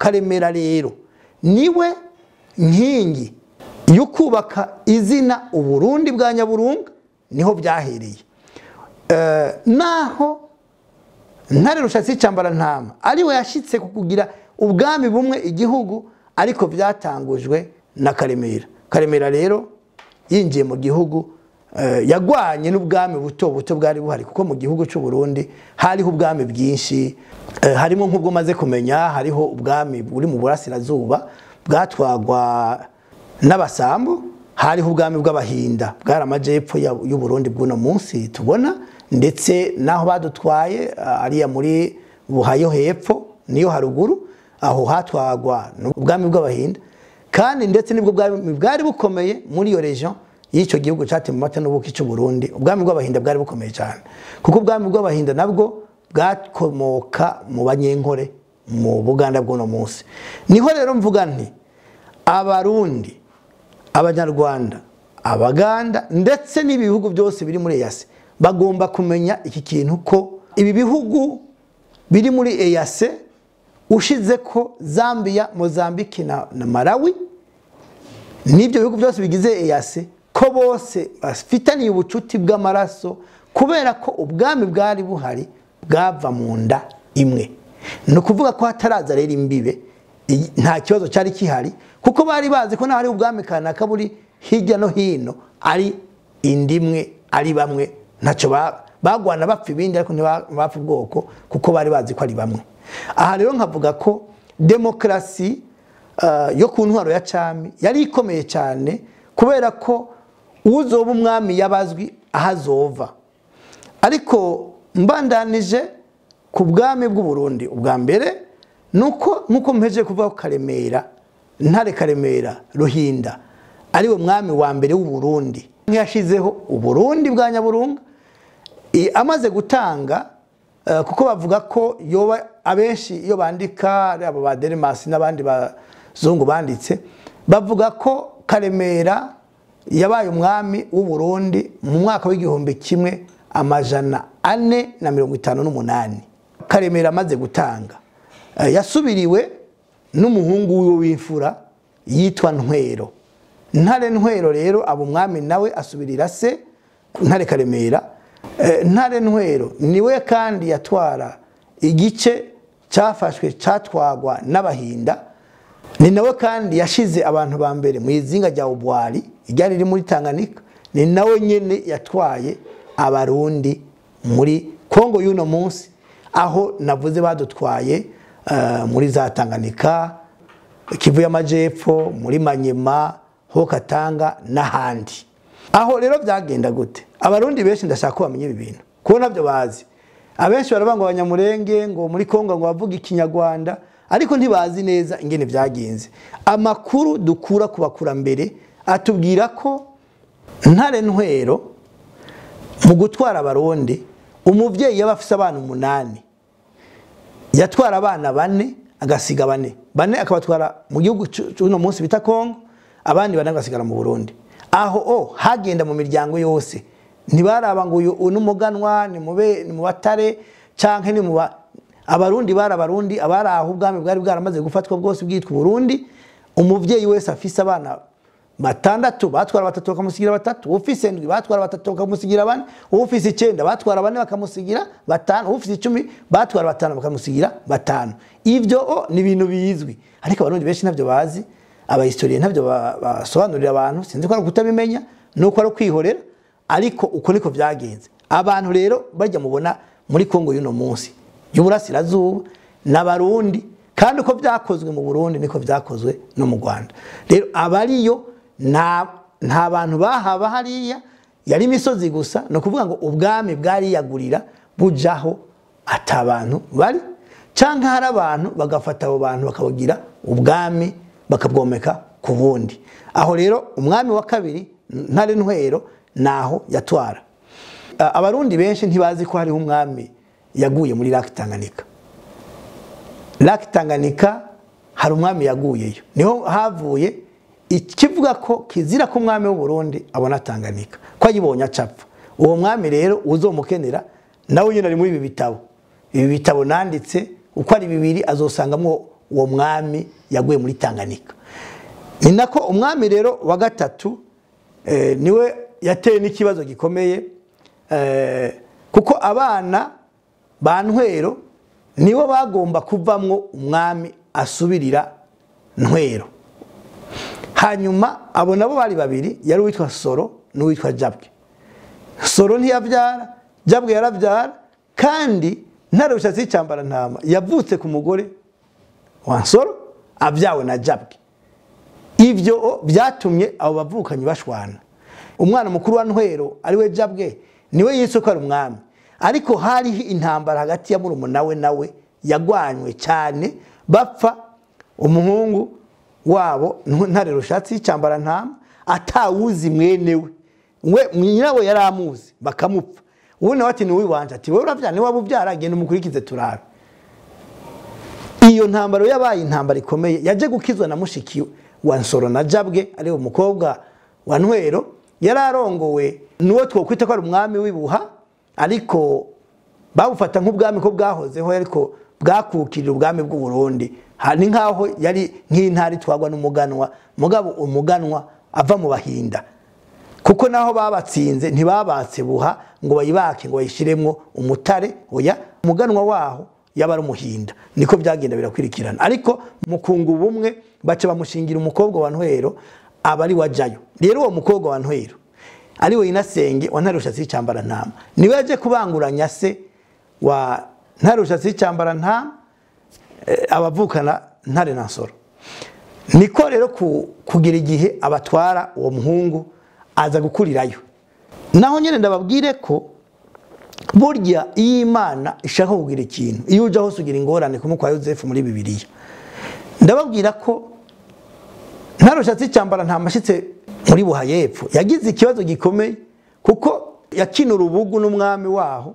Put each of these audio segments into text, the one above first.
Karemera rero niwe nkingi yo kubaka izina Uburundi bwa Nyaburunga, niho byahereye. Naho Ntare Rushatsi Cambara Ntama ariwe yashitse kukugira ubwami bumwe igihugu, ariko byatangujwe na Karemera. Karemera rero yinjiye mu gihugu yagwanye n'ubwami buto buto bwari buhari, kuko mu gihugu cy'u Burundi hariho ubwami bwinshi, harimo nk'ubwo maze kumenya, hariho ubwami buri mu burasirazuba bwatwagwa n'abasambo, hariho ubwami bw'abahinda bwari amajepfo y'u Burundi bw'uno munsi tubona, ndetse naho badutwaye ariya muri Buhayo hepfo niyo haruguru, aho hatwagwa n'ubwami bw'abahinda, kandi ndetse nibwo bwari bukomeye muri iyo region y'icyo gihugu cyatema mata n'ubuki cy'u Burundi. Ubwami bw'abahinda bwari bukomeye cyane, kuko ubwami bw'abahinda nabwo bwakomoka mu banyenkore mu Buganda bw'uno munsi. Niho rero mvuga nti Abarundi, Abanyarwanda, Abaganda ndetse n'ibihugu byose biri muri EAC bagomba kumenya iki kintu, ko ibi bihugu biri muri EAC ushize ko Zambia, Mozambique na Malawi, n'ibyo bihugu byose bigize EAC, ko bose bafitaniye ubucuti bw'amaraso, kubera ko ubwami bwari buhari bwava mu nda imwe. No kuvuga ko hataraza rero imbibe nta kibazo cyari kihari, kuko bari bazi ko nahari ubwami kanaka buri hirya no hino ari indimwe, ari bamwe, ntacyo bagwana bapfa ibindi, ariko ntibapfa ubwoko, kuko bari bazi ko ari bamwe. Aha rero nkavuga ko demokrasi yo ku ntwaro ya cami yari ikomeye cyane, kubera ko uzoba umwami yabazwi ahazova. Ariko mbandanije ku bwami bw'u Burundi, ubwa mbere nuko mpeje kuvuga ko Karemera, Ntare Karemera Ruhinda ariwe mwami wa mbere w'u Burundi, nk'yashizeho Uburundi bwa Nyaburunga, amaze gutanga, kuko bavuga ko yoba abenshi iyo bandika abo ba Dermas n'abandi bazungu banditse, bavuga ko Karemera yabaye umwami w'u Burundi mu mwaka w'1458. Karemera amaze gutanga yasubiriwe n'umuhungu wiwe w'imfura yitwa Ntwero. Ntare Ntwero rero abo umwami nawe asubirira se Ntare Karemera. Ntare Ntwero niwe kandi yatwara igice cyafashwe cyatwagwa n'abahinda, ni nawe kandi yashize abantu ba mbere mu izinga rya Ubwari ryari riri muri Tanganyika, ni nawe nyene yatwaye Abarundi muri Kongo y'uno munsi, aho navuze badutwaye muri za Tanganyika, Kivu y'Amajepfo, muri Manyema, ho Katanga n'ahandi. Aho rero byagenda gute? Abarundi benshi ndashaka ko bamenye ibi bintu, kuko nabyo bazi. Abenshi barabanga Abanyamurenge ngo muri Kongo ngo bavuga Ikinyarwanda, ariko ntibazi neza ingene byagenze. Amakuru dukura ku bakurambere atubwira ko Ntare Ntwero mu gutwara Abarundi, umuvyeyi yabafise abana 8, yatwara abana 4 agasiga 4 akabatwara mu gihugu cy'uno munsi bita Kongo, abandi 4 agasigara mu Burundi. Aho hagenda mu miryango yose, ntibaraba ngo uyu n'umuganwa ni mu Batare canke ni mu Abarundi, Abarundi abaraho ubwami bwari bwaramaze gufatwa bwose bwitwa Burundi. Umuvyeyi wese afise abana 6 batwara 3 bakamusigira 3, ufise 7 batwara 3 bakamusigira 4, ufise 9 batwara 4 bakamusigira 5, ufise 10 batwara 5 bakamusigira 5. Ivyo ni ibintu bizwi, ariko Abarundi benshi navyo bazi, abahistoriye navyo basobanurira abantu, sinzi ko ari kutabimenya nuko ari kwihorera, ariko uko niko byagenze. Abantu rero bajya mubona muri Kongo y'uno munsi y'Uburasirazuba n'Abarundi, kandi uko byakozwe mu Burundi niko byakozwe no mu Rwanda. Rero abariyo nta bantu bahaba hariya, yari imisozi gusa, no kuvuga ngo ubwami bwari yagurira bujaho atabantu bari, canka hari abantu bagafata abo bantu bakabagira ubwami bakabwomeka ku bundi. Aho rero umwami wa kabiri Ntare Ntwero naho yatwara. Abarundi benshi ntibazi ko hariho umwami yaguye muri Lac Tanganyika. Lac Tanganyika hari umwami yaguyeyo, niho havuye ikivuga ko kizira ko umwami w'u Burundi abona Tanganyika, ko ayibonye acapfa. Uwo mwami rero uzomukenera nawe nyine ari muri ibi bitabo nanditse, uko ari 2 azosangamwo uwo mwami yaguye muri Tanganyika. Ni nako umwami rero wa gatatu niwe yateye n'ikibazo gikomeye kuko abana ba Ntwero nibo bagomba kuvamwo umwami asubirira Ntwero. Hanyuma abo nabo bari babiri, yari witwa Soro n'uwitwa Jabwe. Soro ntiyavyara, Jabwe yaravyara, kandi Ntare Rushatsi y'Icambarantama yavutse ku mugore wa Nsoro avyawe na Jabwe. Ivyo byatumye abo bavukanyi bashwana. Umwana mukuru wa Ntwero ari we Jabwe niwe yise ko ari umwami, ariko hariho intambara hagati ya murumuna we nawe yagwanywe cyane, bapfa umuhungu wabo Ntare Rushatsi y'Icambarantama atawuzi mwenewe, nyirawe yaramuzi bakamupfa. Ubu nawe ati niwe wanje, ati wewe uravyana waba ubyara genda umukurikize turabe. Iyo ntambaro yabaye intambara ikomeye, yaje gukizwa na mushiki wa Nsoro na Jabwe ari umukobwa wa Ntwero, yararongowe nuwo twokwita ko ari umwami w'ibuha, ariko bawufata nk'ubwami ko bwahozeho ariko bwakukirira ubwami bw'u Burundi. Hani nkaho yari nk'intari twagwa n'umuganwa, mugabo umuganwa ava mu Bahinda, kuko naho babatsinze ntibabatse buha ngo bayibake ngo bayishiremwo umutare, oya umuganwa waho yaba ari umuhinda. Niko byagenda birakwirikirana, ariko mukungu bumwe bace bamushingira umukobwa wa Ntwero abari wajayo. Rero uwo mukobwa wa Ntwero ari we Inasenge wa Ntare Rushatsi y'Icambarantama niwe yaje kubanguranya se wa Ntare Rushatsi y'Icambarantama abavukana Ntare na Nsoro. Niko rero kugira igihe abatwara uwo muhungu aza gukurirayo. Naho nyene ndababwire ko burya iyo Imana ishaka kugira ikintu, iyo uje hose ugira ingorane kumwe kwa Yozefu muri Bibiliya. Ndababwira ko Ntare Rushatsi y'Icambarantama ashitse muri Buha y'Epfo yagize ikibazo gikomeye, kuko yakina urubugu n'umwami waho,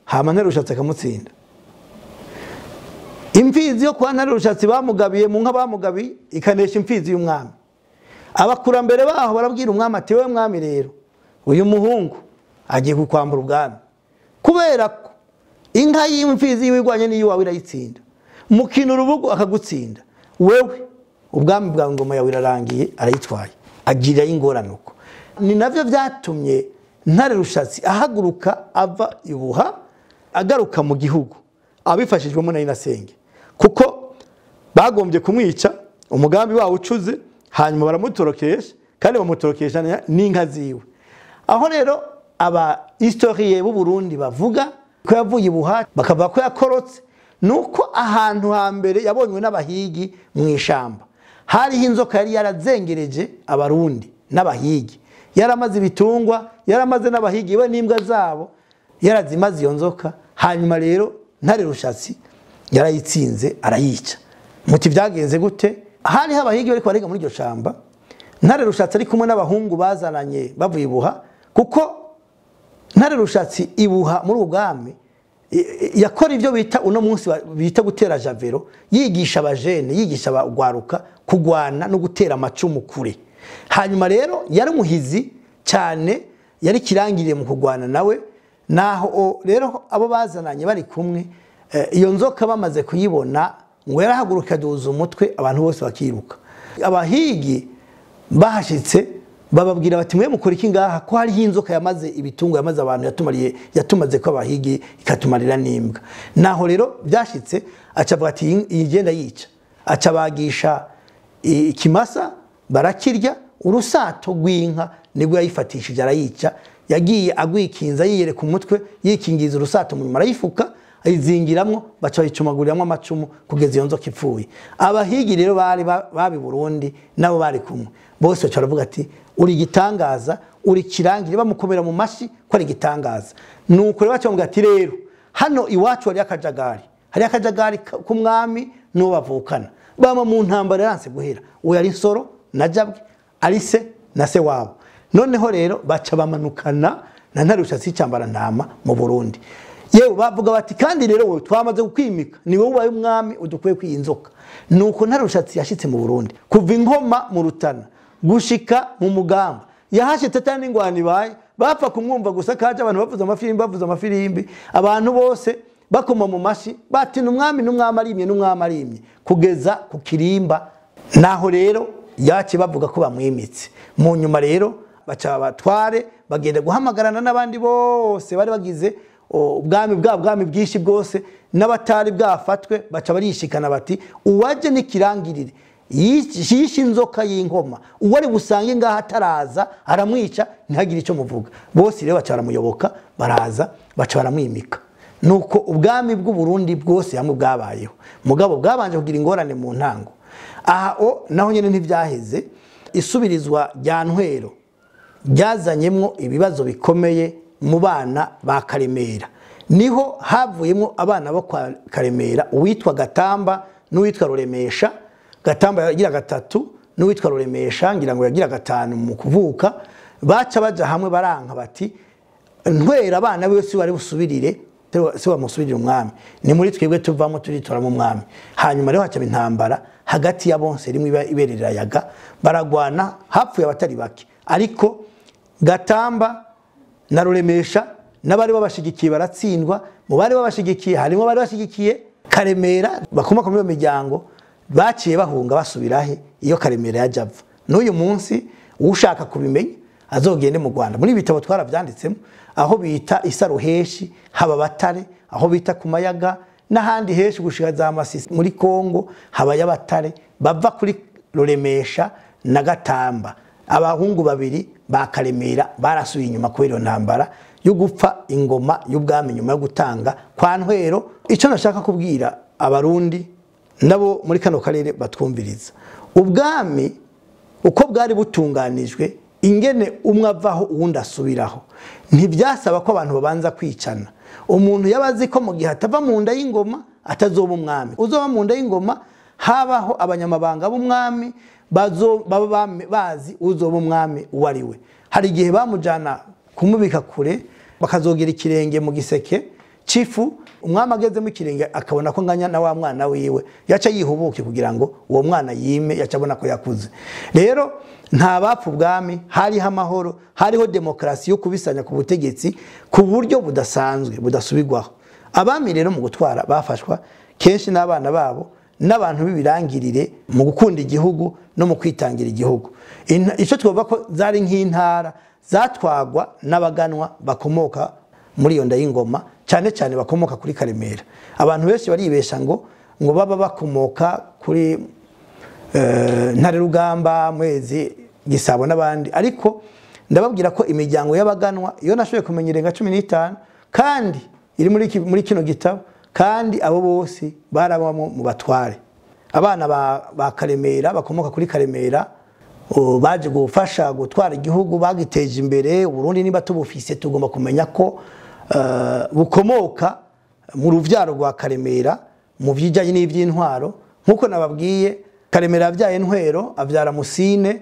hama Ntare Rushatsi akamutsinda. Imfizi yo kwa Ntare Rushatsi bamugabiye mu nka bamugabiye ikanesha imfizi y'umwami. Abakurambere baho barabwira umwami ati wewe mwami rero uyu muhungu agiye kukwambura ubwami, kubera ko inka y'imfizi y'igwanye niyo wawe irayitsinda, mukina urubugu akagutsinda, wewe ubwami bwa ngoma yawe irarangiye arayitwaye, agira ingorananuko. Ni navyo byatumye Ntare Rushatsi ahaguruka ava ibuha agaruka mu gihugu abifashijwemo na Inasenge, kuko bagombye kumwica umugambi wawo ucuze, hanyuma baramutorokesha kandi bamutorokesha n'inka ziwe. Aho rero aba historie b'u Burundi bavuga ko yavuye ibuha bakavuga ko yakorotse, nuko ahantu hambere yabonywe n'abahigi mu ishamba hariho inzoka yari yarazengereje abarundi n'abahigi, yaramaze ibitungwa, yaramaze n'abahigi we n'imbwa zabo, yarazimaze iyo nzoka. Hanyuma rero Ntare Rushatsi yarayitsinze arayica. Muti byagenze gute? Hari abahigi bari kwarega muri iryo shamba, Ntare Rushatsi ari kumwe n'abahungu bazananye bavuye ibuha, kuko Ntare Rushatsi ibuha muri ubwami yakora ivyo bita uno munsi bita gutera javero, yigisha abajene, yigisha abagwaruka kugwana no gutera amacumu kure. Hanyuma rero yari muhizi cyane, yari kirangiriye mu kugwana nawe. Naho rero abo bazananye bari kumwe, iyo nzoka bamaze kuyibona ngo yarahaguruka duza umutwe, abantu bose bakiruka. Abahigi bahashitse bababwira bati mwe mukora iki ngaha, ko hari inzoka yamaze ibitungo, yamaze abantu, yatumaze ko abahigi ikatumarira n'imbwa. Naho rero byashitse acavuga ati igenda yica, acabagisha ikimasa barakirya, urusato rw'inka nibwo yayifatishije arayica. Yagiye agwikinza yiyereka umutwe, yikingiza urusato mu nyuma arayifuka ayizingiramwo, baca bayicumaguriramwo amacumu kugeza iyo nzoka ipfuye. Abahigi rero bari babi Burundi nabo bari kumwe, bose baca baravuga ati uri gitangaza, uri kirangire, bamukomera mu mashi ko ari gitangaza. Nuko rero baca ati rero hano iwacu hari akajagari ku mwami n'uwo bavukana, bama mu ntambara yanse guhera, uwo yari Nsoro na Jabwe ari se na se wabo. Noneho rero baca bamanukana na Ntare Rushatsi y'Icambarantama mu Burundi. Yewe bavuga bati kandi rero wowe twamaze gukwimika, ni wowe ubaye umwami udukwiye kwiyinzoka. Nuko Ntare Rushatsi yashitse mu Burundi kuva Inkoma mu Rutana gushika mu Mugamba, yahashitse atani ingwani baye bapfa kumwumva gusa, kaje abantu bavuza amafirimbi abantu bose bakoma mu mashi bati n'umwami arimye kugeza ku kirimba. Naho rero yaci bavuga ko bamwimitse. Mu nyuma rero baca batware bagenda guhamagarana n'abandi bose bari bagize ubwami bwinshi bwose n'abatari bwafatwe, baca barishikana bati uwaje n'ikirangirire yishe inzoka y'inkoma, uwari busange ngaha ataraza aramwica ntihagire icyo muvuga. Bose rero baca baramuyoboka, baraza baca baramwimika. Nuko ubwami bw'u Burundi bwose hamwe bwabayeho, mugabo bwabanje kugira ingorane mu ntango. Aha naho nyene ntivyaheze, isubirizwa rya Ntwero ryazanyemwo ibibazo bikomeye mu bana ba Karemera. Niho havuyemo abana bo kwa Karemera, uwitwa Gatamba n'uwitwa Ruremesha. Gatamba yagira 3 n'uwitwa Ruremesha ngira ngo yagira 5 mu kuvuka. Baca baja hamwe baranka bati Ntwera abana bose bari busubirire, se wamusubirira umwami, ni muri twebwe tuvamo turitora mu mwami. Hanyuma rero haca intambara hagati ya bonse rimwe iberera yaga, baragwana, hapfuye abatari bake. Ariko Gatamba na Ruremesha n'abari babashigikiye baratsindwa. Mu bari babashigikiye harimo bari bashigikiye Karemera, bakomoka muri miryango baciye bahunga basubirahe iyo Karemera yajava. N'uyu munsi ushaka kubimenya azogende mu Rwanda, muri bitabo twaravyanditsemo, aho bita Isaruheshi, haba Batare, aho bita ku Mayaga n'ahandi heshi gushika za Masisi muri Kongo, haba y'Abatare bava kuri Ruremesha na Gatamba. Abahungu babiri ba Karemera barasuye inyuma kubera iyo ntambara yo gupfa ingoma y'ubwami nyuma yo gutanga kwa Ntwero. Ico nashaka kubwira abarundi nabo muri kano karere batwumviriza, ubwami uko bwari butunganijwe, ingene umwe avaho uwundi asubiraho, ntibyasaba ko abantu babanza kwicana. Umuntu yabazi ko mu gihe atava mu nda y'ingoma atazoba umwami, uzoba mu nda y'ingoma habaho abanyamabanga b'umwami baba bazi uzoba umwami uwariwe. Hari igihe bamujana kumubika kure, bakazogera ikirenge mu giseke cifu, umwami ageze mu kirenge akabona ko nganya na wa mwana wiwe, yaca yihubuke kugira ngo uwo mwana yime, yaca abona ko yakuze. Rero nta bapfu ubwami, hariho amahoro, hariho demokrasi yo kubisanya ku butegetsi ku buryo budasanzwe budasubirwaho. Abami rero mu gutwara bafashwa kenshi n'abana babo n'abantu b'ibirangirire mu gukunda igihugu no mu kwitangira igihugu. Ico twovuga ko zari nk'intara zatwagwa n'abaganwa bakomoka muri iyo nda y'ingoma, cyane cyane bakomoka kuri Karemera. Abantu benshi baribesha ngo baba bakomoka kuri Ntare Rugamba, Mwezi, Gisabo n'abandi, ariko ndababwira ko imiryango y'abaganwa iyo nashoboye kumenya irenga 15 kandi iri muri kino gitabo, kandi abo bose barabamo mu batware. Abana ba Karemera bakomoka kuri Karemera baje gufasha gutwara igihugu, bagiteje imbere. Uburundi niba tubufise tugomba kumenya ko bukomoka mu ruvyaro rwa Karemera mu vyijanye n'ivy'intwaro. Nkuko nababwiye, Karemera avyaye Ntwero, avyara Musine,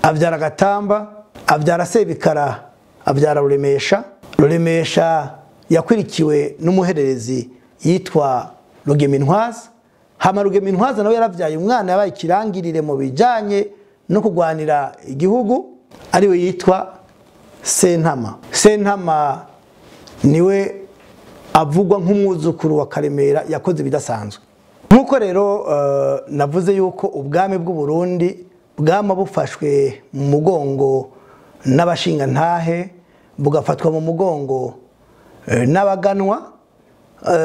avyara Gatamba, avyara Sebikara, avyara Ruremesha. Ruremesha yakwirikiwe n'umuhererezi yitwa Rugemintwaza. Hama Rugemintwaza nawe yaravyaye umwana yabaye ikirangirire mu bijanye no kugwanira igihugu, ariwe yitwa Sentama. Sentama niwe avugwa nk'umwuzukuru wa Karemera yakoze bidasanzwe. Nkuko rero navuze yuko ubwami bw'u Burundi bwama bufashwe mu mugongo n'abashinga ntahe, bugafatwa mu mugongo n'abaganwa.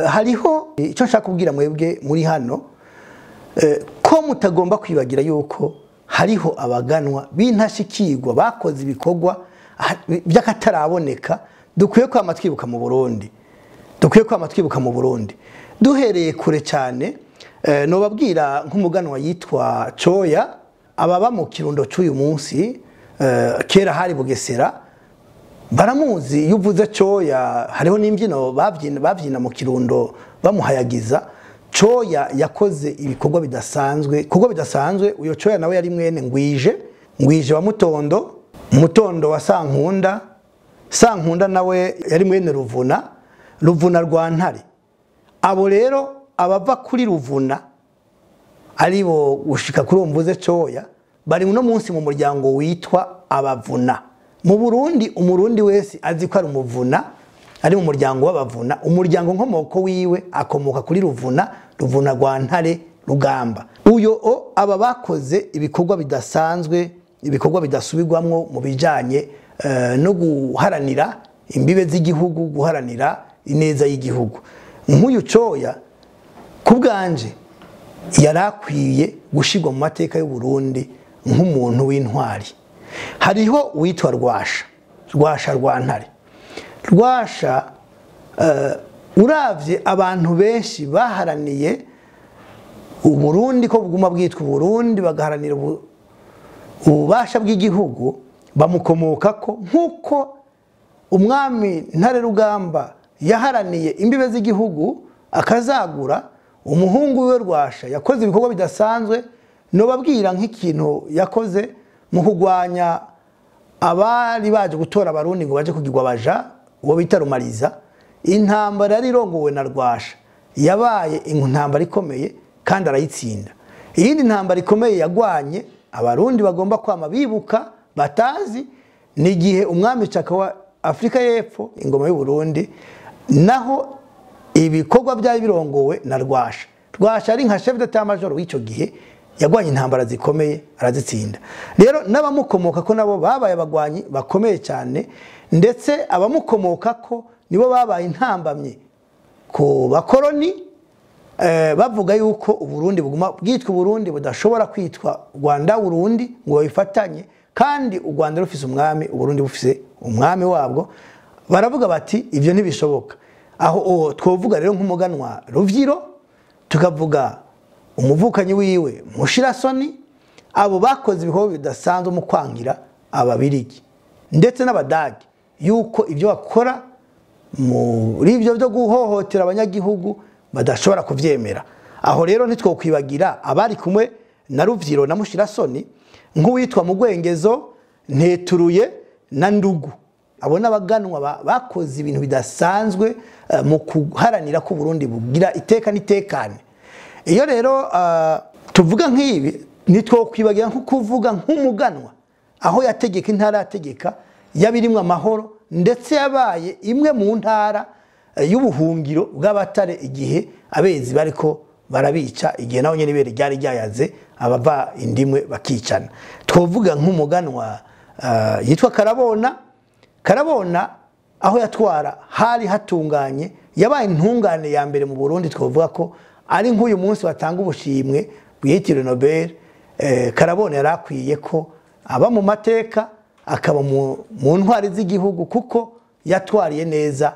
Hariho icyo nshaka kubwira mwebwe muri hano, ko mutagomba kwibagira yuko hariho abaganwa b'intashikirwa bakoze ibikorwa by'akataraboneka. Dukwiye kwama twibuka mu Burundi, duhereye kure cyane. Nobabwira nk'umuganwa yitwa Coya, ababa mu Kirundo cy'uyu munsi, kera hari Bugesera, baramuzi. Iyo uvuze Coya hariho n'imbyino babyina mu Kirundo bamuhayagiza. Coya yakoze ibikorwa bidasanzwe. Uyo Coya nawe yari mwene Ngwije wa Mutondo wa Sankunda nawe yari mwene Ruvuna rwa Ntare. Abo rero abava kuri Ruvuna aribo gushika kuri mvuze Coya bari no munsi mu muryango witwa Abavuna. Mu Burundi umurundi wese azi ko ari umuvuna ari mu muryango w'abavuna. Umuryango nkomoko wiwe akomoka kuri Ruvuna rwa Ntare Rugamba. Uyo aba bakoze ibikorwa bidasanzwe, ibikorwa bidasubirwamwo mu bijanye no guharanira imbibe z'igihugu, guharanira ineza y'igihugu. Nk'uyu Coya kubganje yarakwiye gushirwa mu mateka y'u Burundi nk'umuntu w'intwari. Hariho uwitwa Rwasha rwa Ntare. Rwasha uravye abantu benshi baharaniye Uburundi ko buguma bwitwa Burundi, bagaharanira ububasha bw'igihugu, bamukomokako nk'uko umwami Ntare Rugamba yaharaniye imbibe z'igihugu akazagura. Umuhungu we Rwasha yakoze ibikorwa bidasanzwe, no babwira nk'ikintu yakoze mu kugwanya abari baje gutora abarundi ngo baje kugirwa baja, uwo bita Rumariza. Intambara yari irongowe na Rwasha yabaye intambara ikomeye kandi arayitsinda. Iyindi ntambara ikomeye yagwanye abarundi bagomba kwama bibuka batazi, ni gihe umwami Caka wa Afrika y'Epfo ingoma y'u Burundi, naho ibikorwa byari birongowe na Rwasha. Rwasha ari nka chef d'état major w'ico gihe, yagwanye intambara zikomeye arazitsinda. Rero n'abamukomoka ko nabo babaye abagwanyi bakomeye cyane, ndetse abamukomoka ko nibo babaye intambamye ku bakoroni, bavuga yuko Uburundi buguma bwitwa Burundi, budashobora kwitwa Rwanda Burundi ngo babifatanye, kandi u Rwanda rufise umwami, Uburundi bufise umwami wabwo. Baravuga bati ivyo ntibishoboka. Aho twovuga rero nk'umuganwa Ruvyiro, tukavuga umuvukanyi wiwe Mushirasoni. Abo bakoze ibikorwa bidasanzwe mu kwangira ababirigi ndetse n'abadagi yuko ivyo bakora muri ivyo byo guhohotera abanyagihugu badashobora kuvyemera. Aho rero nitwokwibagira abari kumwe na Ruvyiro na Mushirasoni, nk'uwitwa Mugwengezo, Nteturuye na Ndugu. Abo n'abaganwa bakoze ibintu bidasanzwe mu kuharanira ko Burundi bugira iteka nitekane. Iyo rero tuvuga nk'ibi nitwokwibagira nko kuvuga nk'umuganwa aho yategeka intara, yategeka yabirimwe amahoro, ndetse yabaye imwe mu ntara y'ubuhungiro bw'abatare igihe abezi bariko barabica, igihe naho nyene ibere ryari ryayaze abava indimwe bakicana. Twovuga nk'umuganwa yitwa Karabona aho yatwara hari hatunganye, yabaye intungane ya mbere mu Burundi. Twovuga ko ari nk'uyu munsi batanga ubushimwe bwitiriwe Nobel. Karabona yarakwiye ko aba mu mateka, akaba mu ntwari z'igihugu, kuko yatwariye neza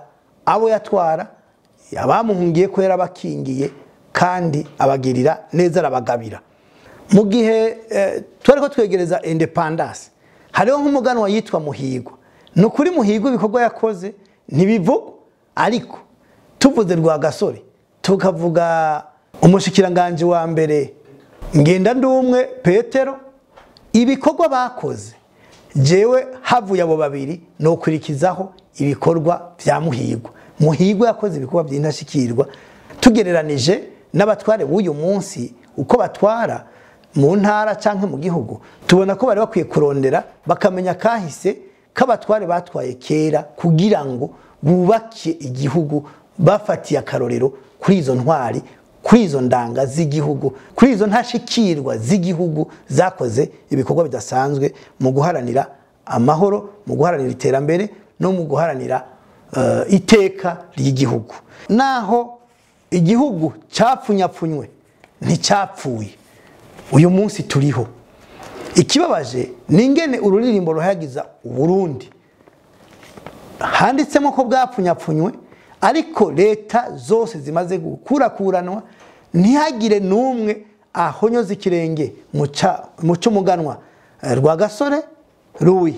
abo yatwara, abamuhungiye ko yarabakingiye kandi abagirira neza, arabagabira. Mu gihe twariko twegereza independence, hariho nk'umuganwa yitwa Muhigwa. Nukuri Muhigwa ibikorwa yakoze ntibivugwa, ariko tuvuze Rwagasore, tukavuga umushikiranganje wa mbere Ngendandumwe Petero, ibikorwa bakoze, jewe havuye abo babiri no kurikizaho ibikorwa vya Muhigwa. Muhigwa yakoze ibikorwa by'intashikirwa, tugereranije n'abatware b'uyu munsi uko batwara mu ntara canke mu gihugu. Tubona ko bari bakwiye kurondera bakamenya kahise k'abatware batwaye kera, kugira ngo bubake igihugu bafatiye akarorero kuri izo ntwari, kuri izo ndanga z'igihugu, kuri izo ntashikirwa z'igihugu zakoze ibikorwa bidasanzwe mu guharanira amahoro, mu guharanira iterambere, no mu guharanira iteka ry'igihugu. Naho igihugu capfunyapfunywe nticapfuye, uyu munsi turiho. Ikibabaje ningene ururirimbo ruhagiza Uburundi handitsemo ko bwapfunyapfunywe, ariko leta zose zimaze gukurakuranwa, ntihagire numwe ahonyoza ikirenge mu cy'umuganwa Rwagasore Louis.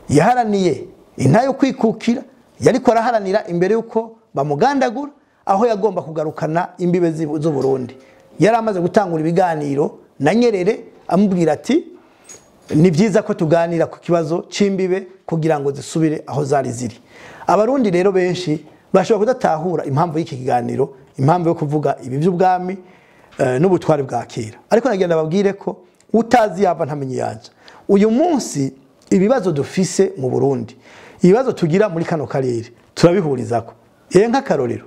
Yaharaniye intayo kwikukira, yariko araharanira imbere yuko bamugandagura, aho yagomba kugarukana imbibe z'u Burundi. Yari amaze gutangura ibiganiro na Nyerere, amubwira ati ni byiza ko tuganira ku kibazo c'imbibe kugira ngo zisubire aho zari ziri. Abarundi rero benshi bashobora kudatahura impamvu y'iki kiganiro, impamvu yo kuvuga ibi by'ubwami n'ubutware bwa kera. Ariko nagenda babwire ko utazi yava ntamenye yaje. Uyu munsi ibibazo dufise mu Burundi, ibibazo tugira muri kano karere, turabihurizako nk'akarorero